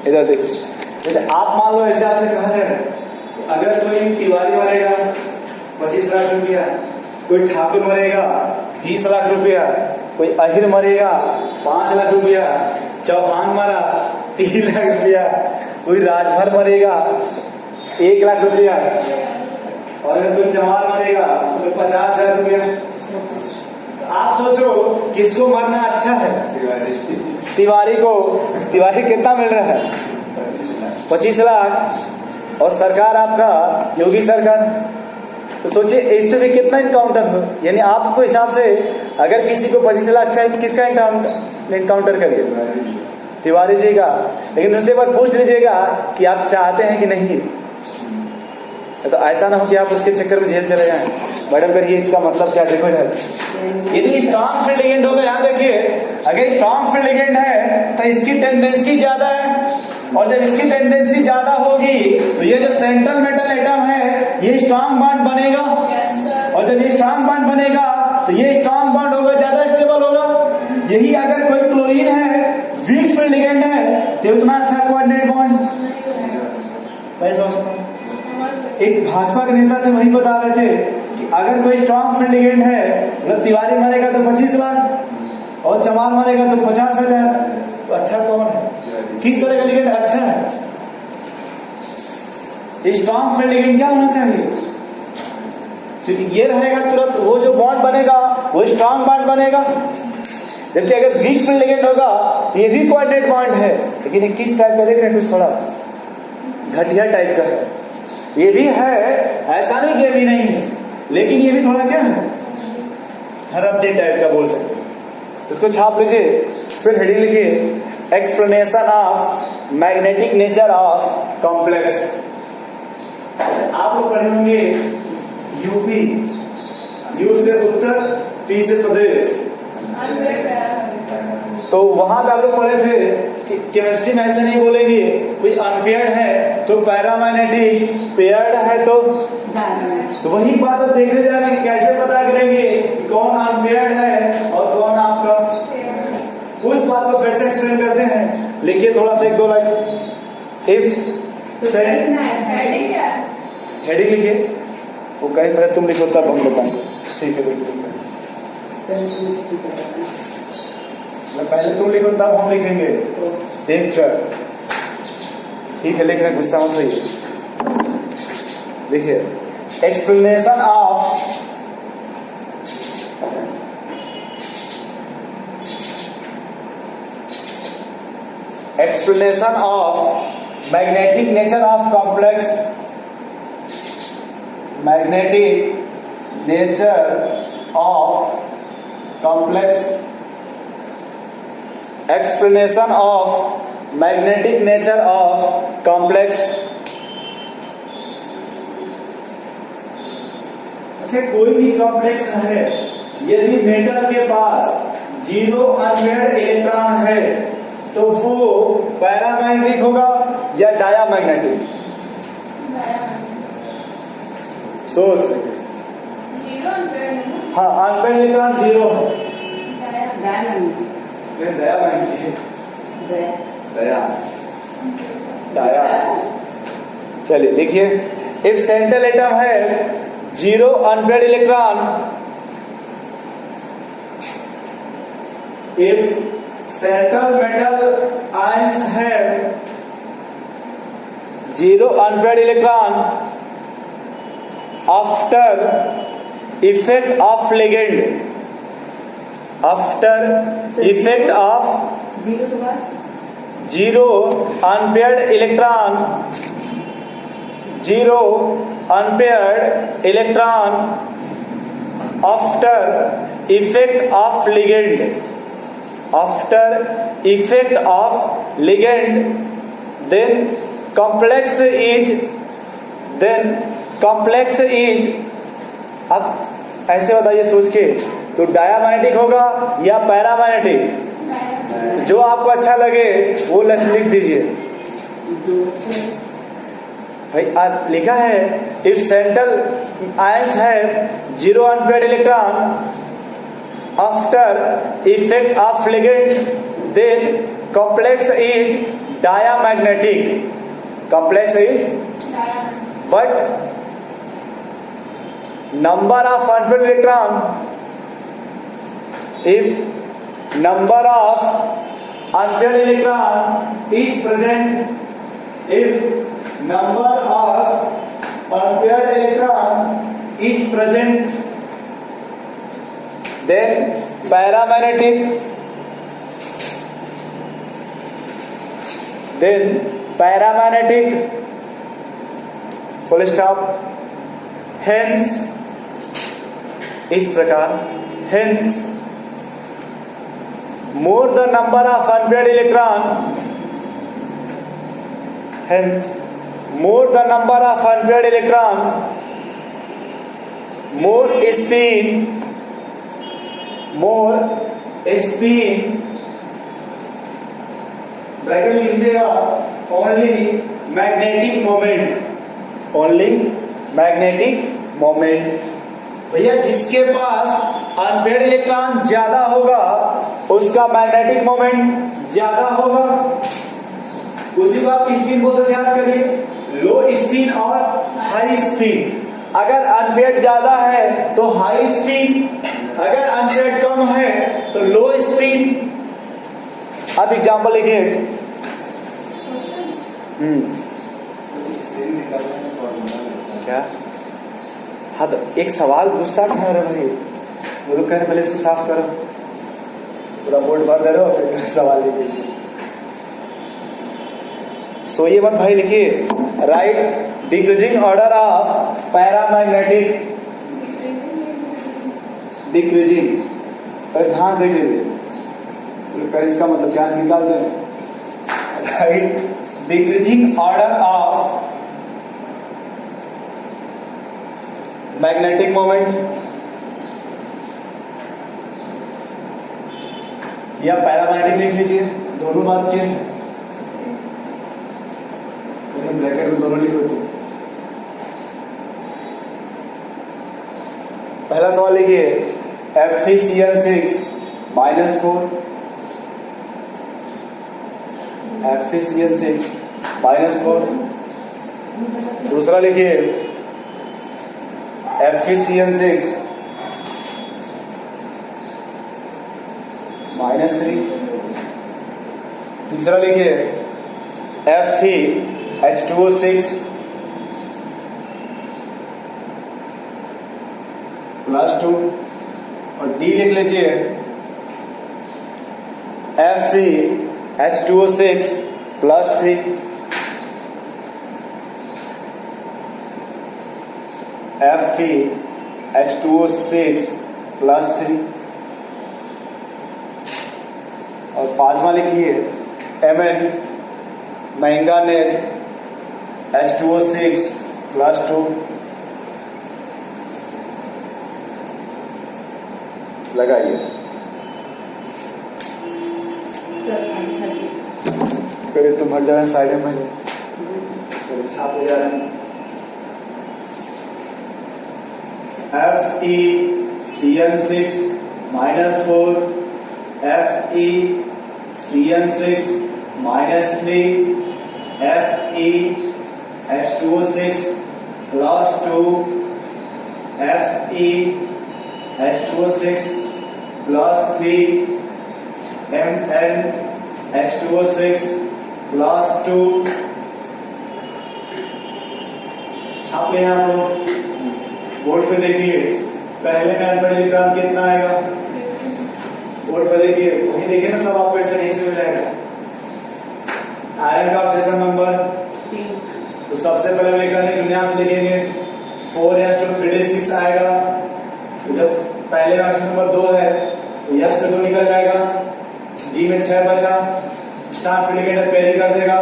इधर देखो, जैसे आप मान लो ऐसे आपसे कहा जाए अगर कोई तिवारी मरेगा 25 लाख रुपया, कोई ठाकुर मरेगा 20 लाख रुपया, कोई अहिर मरेगा 5 लाख रुपया, चौहान मरा 3 लाख रुपया, कोई राजभर मरेगा 1 लाख रुपया, और अगर कोई चमार मरेगा तो 50,000 रुपया। तो आप सोचो किसको मरना अच्छा है? तिवारी को। तिवारी कितना मिल रहा है? 25 लाख, और सरकार आपका योगी सरकार। तो सोचिए इससे भी कितना इनकाउंटर हो, यानी आपको हिसाब से अगर किसी को 25 लाख चाहिए किसका इनकाउंटर करिए? तिवारी जी का। लेकिन उससे बात पूछ लीजिएगा कि आप चाहते हैं कि नहीं, तो ऐसा ना हो कि आप उसके चक्कर में जेल चले जाएं। मैडम करिए इसका मतलब क्या? देखो यार, यदि स्ट्रॉन्ग फील्ड लिगेंड होगा, यहाँ देखिए अगर स्ट्रॉन्ग फील्ड लिगेंड है तो इसकी टेंडेंसी ज्यादा है, और जब इसकी टेंडेंसी ज्यादा होगी तो ये जो सेंट्रल मेटल एटम है ये स्ट्रॉन्ग बॉन्ड बनेगा, और जब ये स्ट्रॉन्ग बॉन्ड बनेगा तो ये स्ट्रॉन्ग बॉन्ड होगा, ज्यादा स्टेबल होगा। यही अगर कोई क्लोरीन है, वीक फील्ड लिगेंड है, तो उतना अच्छा कोऑर्डिनेट बॉन्ड। मैं समझता हूँ एक भाजपा के नेता थे, वही बता रहे थे कि अगर कोई स्ट्रॉन्ग फील्ड लिगेंड है, मतलब तिवारी मरेगा तो 25 लाख और चमार मरेगा तो 50,000, तो अच्छा कौन है? किस तरह का लिगेंड अच्छा है? स्ट्रॉन्ग फील्ड लिगेंड क्या होना चाहिए? क्योंकि ये रहेगा तुरंत वो जो बॉन्ड बनेगा वो स्ट्रॉन्ग बॉन्ड बनेगा, जबकि अगर वीक फील्ड लिगेंड होगा ये भी कोऑर्डिनेट बॉन्ड है, लेकिन ये किस टाइप का? देख रहे हैं कुछ थोड़ा घटिया टाइप का है। ये भी है, ऐसा नहीं कि ये भी नहीं है, लेकिन ये भी थोड़ा क्या है, रद्दी टाइप का बोल सकते हैं। इसको छाप लीजिए, फिर हेडिंग लिखिए explanation of magnetic nature of complex. आप लोग पढ़े होंगे यूपी, यू से उत्तर, पी से प्रदेश, तो वहां पे आप लोग पढ़े थे कि केमिस्ट्री में ऐसे नहीं बोलेंगे कोई अनपेयर्ड है तो पैरामैग्नेटिक, पेयर्ड है तो वही बात आप देखने जा रहे हैं। कैसे पता करेंगे कौन अनपेयर्ड है और कौन आपका? उस बात को फिर से एक्सप्लेन करते हैं। लिखिए थोड़ा सा 1-2 लाइन। इफ हेडिंग लिखिए, वो कहीं पहले तुम लिखो तब हम बताएंगे। ठीक है, पहले तुम लिखो तब हम लिखेंगे। ठीक है, लिख रहे, गुस्सा मत होइए। देखिए explanation of magnetic nature of complex, magnetic nature of complex, explanation of magnetic nature of complex. अच्छा, कोई भी कॉम्प्लेक्स है, यदि मेटल के पास 0 अनपेयर्ड इलेक्ट्रॉन है तो वो पैरामैग्नेटिक होगा या डायामैग्नेटिक? सोच लीजिए। हाँ, अनपेयर्ड इलेक्ट्रॉन 0 है, दया। चलिए लिखिए, इफ सेंट्रल एटम है 0 unpaired electron, if central metal ions है 0 unpaired electron after effect of ligand, after effect of 0 unpaired electron, 0 unpaired electron after effect of ligand, after effect of ligand, then complex is, अब ऐसे बताइए सोच के, तो diamagnetic होगा या paramagnetic? जो आपको अच्छा लगे वो लिख दीजिए भाई। लिखा है इफ सेंट्रल आयंस है 0 unpaired electron after effect of ligand, then complex is diamagnetic. Complex is but number of unpaired electron, if number of unpaired electron is present, if number of unpaired electron is present, then paramagnetic, full stop. Hence इस प्रकार, hence more the number of unpaired electron, hence more the number of unpaired electron, more spin, bracket में लिखिएगा only magnetic moment. भैया जिसके पास unpaired electron ज्यादा होगा उसका magnetic moment ज्यादा होगा. उसी को आप स्पिन बोलते, ध्यान करिए, लो स्पिन और हाई स्पिन. अगर अनपेयर्ड ज्यादा है तो हाई स्पिन, अगर अनपेयर्ड कम है तो लो स्पिन. अब एग्जांपल लिखिए. क्या? हाँ तो एक सवाल गुस्सा खा रहे भाई, वो लोग कह रहे पहले इसको साफ करो, पूरा बोर्ड भर दे रहे हो फिर सवाल लिखिए. सोइए मत भाई, लिखिए right decreasing order of paramagnetic, decreasing. ध्यान देख लीजिए, इसका मतलब क्या निकाल दें. Right decreasing order of magnetic moment या पैरामैग्नेटिक लिख लीजिए, दोनों बात के ब्रैकेट में दोनों लिखो. तो पहला सवाल लिखिए FeCl6 -4, FeCl6 -4. दूसरा लिखिए FeCl6 -3. तीसरा लिखिए FeH2O6 +2. और डी लिख लीजिए FeH2O6 +3. FeH2O6 +3. और पांचवा लिखिए Mn मैंगानेज H2O6 +2. लगाइए. फिर तुम हर जगह साइड में छाप ले जा रहे हैं. FeCl6 -4, FeCl6 -3, FeH2O6 +2, FeH2O6 +3, MnH2O6 +2. छाप ले आप लोग. बोर्ड पे देखिए पहले में अनपैड इलेक्ट्रॉन कितना आएगा. बोर्ड पे देखिए, वही देखिए ना, सब आपको ऐसे नहीं से मिल जाएगा. आयरन का ऑक्सीजन नंबर, तो सबसे पहले इलेक्ट्रॉनिक विन्यास लिखेंगे. 4s2 3d6 आएगा. तो जब पहले में ऑक्सीजन नंबर 2 है तो s से 2 निकल जाएगा. डी में 6 बचा, स्टार फिलिकेटर पेयरिंग कर देगा.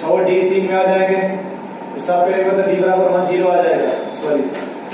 6 डी 3 में आ जाएंगे तो सब पेयरिंग मतलब डी बराबर 1 0 आ जाएगा. सॉरी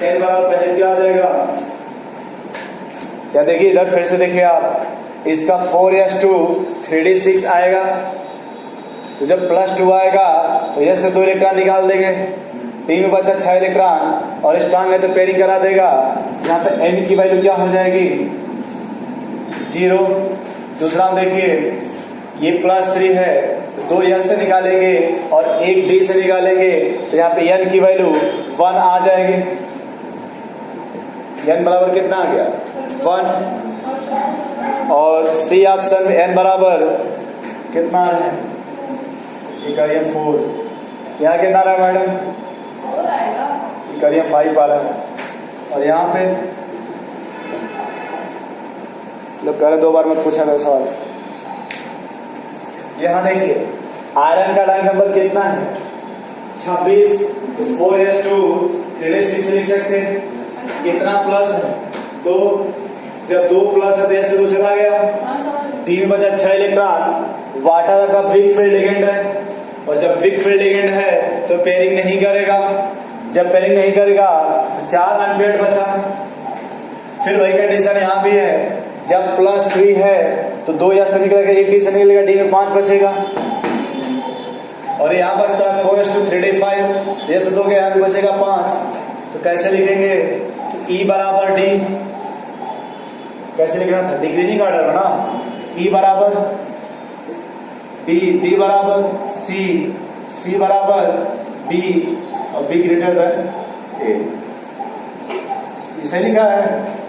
10 बराबर पहले क्या आ जाएगा. या देखिए इधर फिर से देखिए आप, इसका 4s2 3d6 आएगा. तो जब +2 आएगा तो यस से 2 इलेक्ट्रॉन निकाल देंगे. डी में बचा 6 इलेक्ट्रॉन और स्ट्रांग है तो पेयरिंग करा देगा. यहाँ पे n की वैल्यू क्या हो जाएगी 0. दूसरा देखिए ये +3 है तो 2 S से निकालेंगे और 1 D से निकालेंगे तो यहाँ पे n की वैल्यू 1 आ जाएगी। n बराबर कितना आ गया 1 और C ऑप्शन में n बराबर कितना आ रहा है, ये करिए 4, यहाँ कितना आ रहा है मैडम, ये करिए 5 आ रहा है। और यहाँ पे लोग कह रहे 2 बार मत पूछा था सवाल। यहाँ देखिए आयरन का डाई नंबर कितना है 26, तो 4s2 3d6 लिख सकते हैं। कितना प्लस है 2, जब 2 प्लस है तो ऐसे 2 चला गया, 3 बचा 6 इलेक्ट्रॉन। वाटर का वीक फील्ड लिगेंड है और जब वीक फील्ड लिगेंड है तो पेयरिंग नहीं करेगा, जब पेयरिंग नहीं करेगा तो 4 अनपेयर्ड बचा। फिर वही कंडीशन यहाँ भी है, जब +3 है तो 2 S से निकलेगा, 1 D से निकलेगा, D में 5 बचेगा और यहाँ बचता है 4s2 3d5, ये से 2 के यहाँ भी बचेगा 5। तो कैसे लिखेंगे, तो E बराबर D, कैसे लिखना था डिक्रीजिंग ऑर्डर में ना, E बराबर D, D बराबर C, C बराबर B और B ग्रेटर देन A, इसे लिखा है।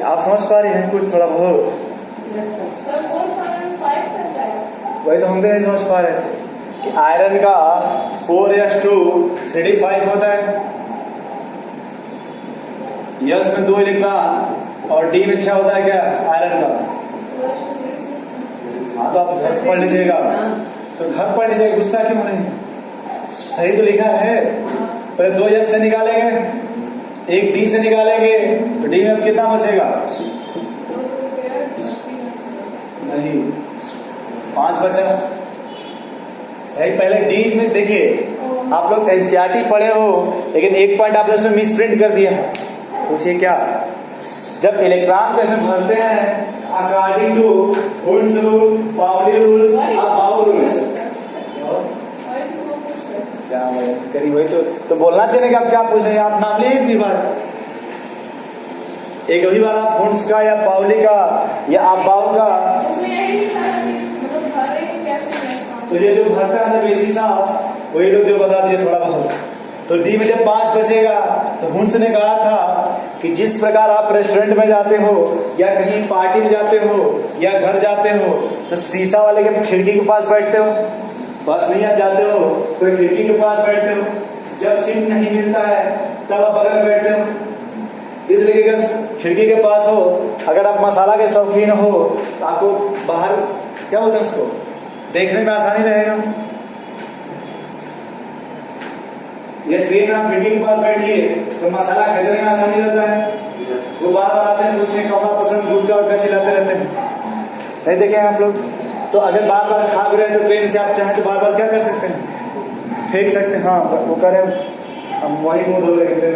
आप समझ पा रहे हैं कुछ थोड़ा बहुत? वही तो हम भी नहीं समझ पा रहे थे कि आयरन का 4s2 3d5 होता है, यस में 2 इलेक्ट्रॉन और डी में 6 होता है क्या आयरन का। हाँ तो आप घर पढ़ लीजिएगा, तो घर पढ़ लीजिएगा, गुस्सा क्यों नहीं, सही तो लिखा है। पहले 2 S से निकालेंगे, 1 D से निकालेंगे तो D में अब कितना बचेगा, नहीं 5 बचा। पहले D में देखिए, आप लोग एनसीईआरटी पढ़े हो लेकिन एक पॉइंट आपने उसमें मिस प्रिंट कर दिया है, पूछिए क्या। जब इलेक्ट्रॉन कैसे भरते हैं according to Hund's rule, Pauli rules और बाउ रूल्स, क्या करी वही तो बोलना चाहिए कि आप क्या पूछ रहे हैं। आप नाम लिए एक भी बार, एक भी बार आप हुंस का या पाउली का या आप बाउ का, तो ये जो भरता है अंदर बेसिस ऑफ वही लोग जो बता दिए थोड़ा बहुत। तो डी में जब 5 बचेगा तो हुंस ने कहा था कि जिस प्रकार आप रेस्टोरेंट में जाते हो या कहीं पार्टी में जाते हो या घर जाते हो तो शीशा वाले के खिड़की के पास बैठते हो, बस नहीं आ जाते हो तो खिड़की के पास बैठते हो, जब सीट नहीं मिलता है तब आप बगल में बैठते हो। इसलिए अगर खिड़की के पास हो, अगर आप मसाला के शौकीन हो तो आपको बाहर क्या बोलते हैं उसको देखने में आसानी रहेगा। ये ट्रेन आप खिड़की के पास बैठिए तो मसाला खरीदने में आसानी रहता है, वो बार बार आते हैं उसमें कपड़ा पसंद गुटका उटका चिल्लाते रहते हैं, नहीं देखे आप लोग। तो अगर बार बार खा भी रहे तो ट्रेन से आप चाहें तो बार बार क्या कर सकते हैं, फेंक सकते हैं। हाँ वो करें, हम वही मुंह धो लेंगे।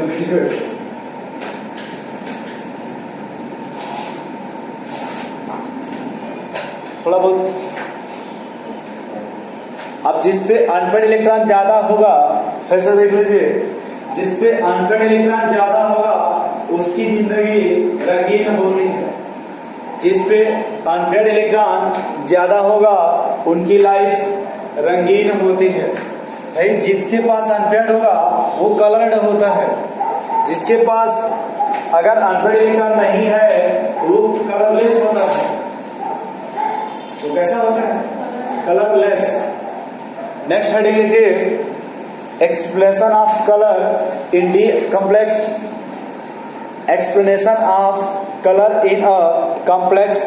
थोड़ा बहुत अब जिसपे अनपेड इलेक्ट्रॉन ज्यादा होगा, फिर से देख लीजिए, जिसपे अनपेड इलेक्ट्रॉन ज्यादा होगा उसकी जिंदगी रंगीन होती है, जिसपे अनपेड इलेक्ट्रॉन ज्यादा होगा उनकी लाइफ रंगीन होती है। भाई जिसके पास अनपेड होगा वो कलर्ड होता है, जिसके पास अगर अनपेड इलेक्ट्रॉन नहीं है वो कलरलेस होता है। वो कैसा होता है, कलरलेस। नेक्स्ट हेडिंग लिखिए, explanation of colour in D complex, explanation of colour in a complex